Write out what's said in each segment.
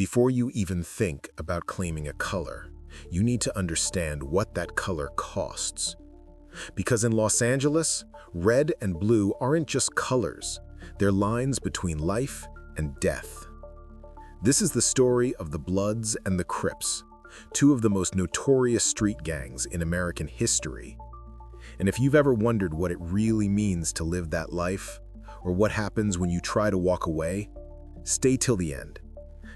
Before you even think about claiming a color, you need to understand what that color costs. Because in Los Angeles, red and blue aren't just colors, they're lines between life and death. This is the story of the Bloods and the Crips, two of the most notorious street gangs in American history. And if you've ever wondered what it really means to live that life, or what happens when you try to walk away, stay till the end.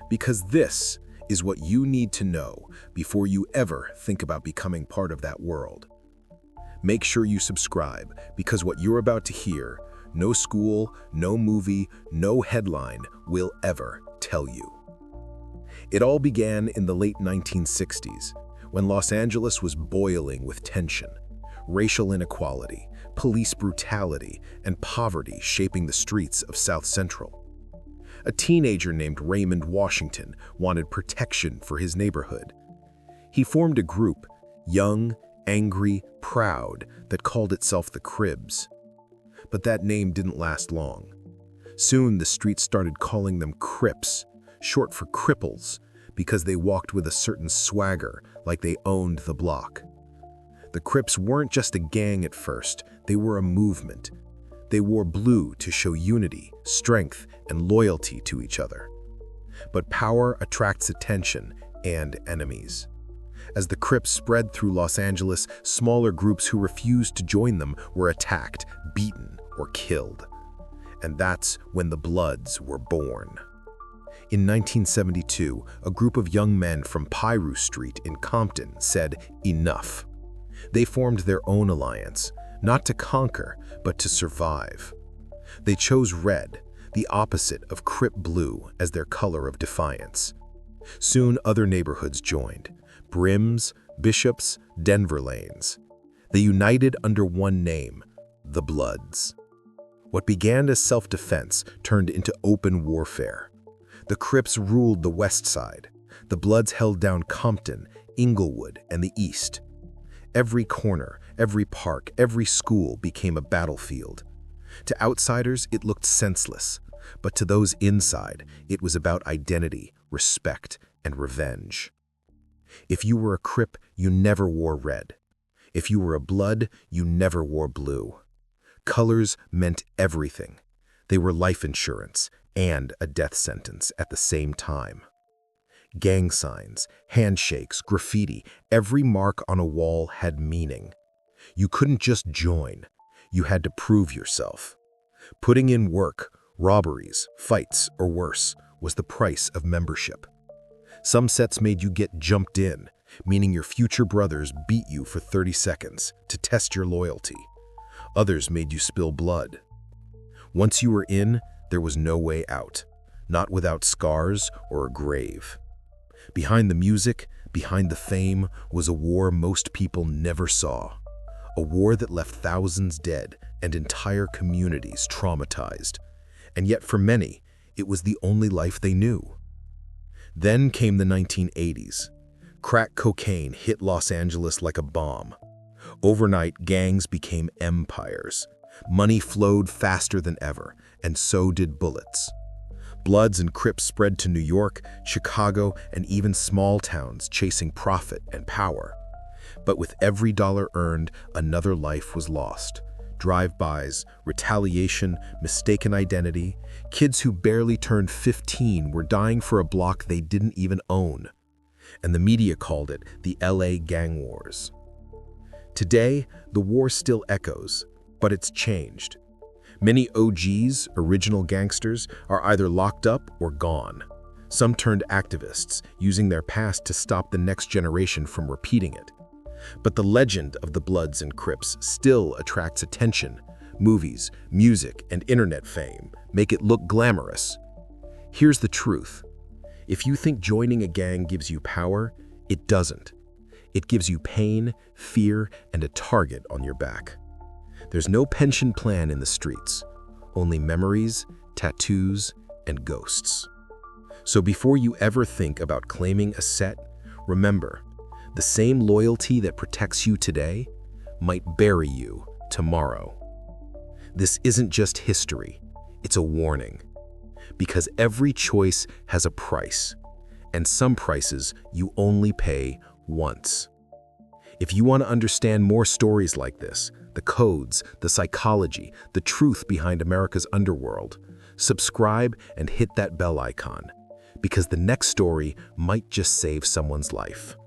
Because this is what you need to know before you ever think about becoming part of that world. Make sure you subscribe, because what you're about to hear, no school, no movie, no headline will ever tell you. It all began in the late 1960s, when Los Angeles was boiling with tension, racial inequality, police brutality, and poverty shaping the streets of South Central. A teenager named Raymond Washington wanted protection for his neighborhood. He formed a group, young, angry, proud, that called itself the Crips. But that name didn't last long. Soon the streets started calling them Crips, short for cripples, because they walked with a certain swagger, like they owned the block. The Crips weren't just a gang at first, they were a movement. They wore blue to show unity, strength, and loyalty to each other. But power attracts attention and enemies. As the Crips spread through Los Angeles, smaller groups who refused to join them were attacked, beaten, or killed. And that's when the Bloods were born. In 1972, a group of young men from Piru Street in Compton said, "Enough." They formed their own alliance, not to conquer, but to survive. They chose red, the opposite of Crip blue, as their color of defiance. Soon other neighborhoods joined, Brims, Bishops, Denver Lanes. They united under one name, the Bloods. What began as self-defense turned into open warfare. The Crips ruled the West Side. The Bloods held down Compton, Inglewood, and the East. Every corner, every park, every school became a battlefield. To outsiders, it looked senseless, but to those inside, it was about identity, respect, and revenge. If you were a Crip, you never wore red. If you were a Blood, you never wore blue. Colors meant everything. They were life insurance and a death sentence at the same time. Gang signs, handshakes, graffiti, every mark on a wall had meaning. You couldn't just join, you had to prove yourself. Putting in work, robberies, fights, or worse, was the price of membership. Some sets made you get jumped in, meaning your future brothers beat you for 30 seconds to test your loyalty. Others made you spill blood. Once you were in, there was no way out, not without scars or a grave. Behind the music, behind the fame, was a war most people never saw. A war that left thousands dead and entire communities traumatized. And yet for many, it was the only life they knew. Then came the 1980s. Crack cocaine hit Los Angeles like a bomb. Overnight, gangs became empires. Money flowed faster than ever, and so did bullets. Bloods and Crips spread to New York, Chicago, and even small towns chasing profit and power. But with every dollar earned, another life was lost. Drive-bys, retaliation, mistaken identity. Kids who barely turned 15 were dying for a block they didn't even own. And the media called it the LA Gang Wars. Today, the war still echoes, but it's changed. Many OGs, original gangsters, are either locked up or gone. Some turned activists, using their past to stop the next generation from repeating it. But the legend of the Bloods and Crips still attracts attention. Movies, music, and internet fame make it look glamorous. Here's the truth. If you think joining a gang gives you power, it doesn't. It gives you pain, fear, and a target on your back. There's no pension plan in the streets, only memories, tattoos, and ghosts. So before you ever think about claiming a set, remember, the same loyalty that protects you today might bury you tomorrow. This isn't just history, it's a warning. Because every choice has a price, and some prices you only pay once. If you want to understand more stories like this, the codes, the psychology, the truth behind America's underworld, subscribe and hit that bell icon, because the next story might just save someone's life.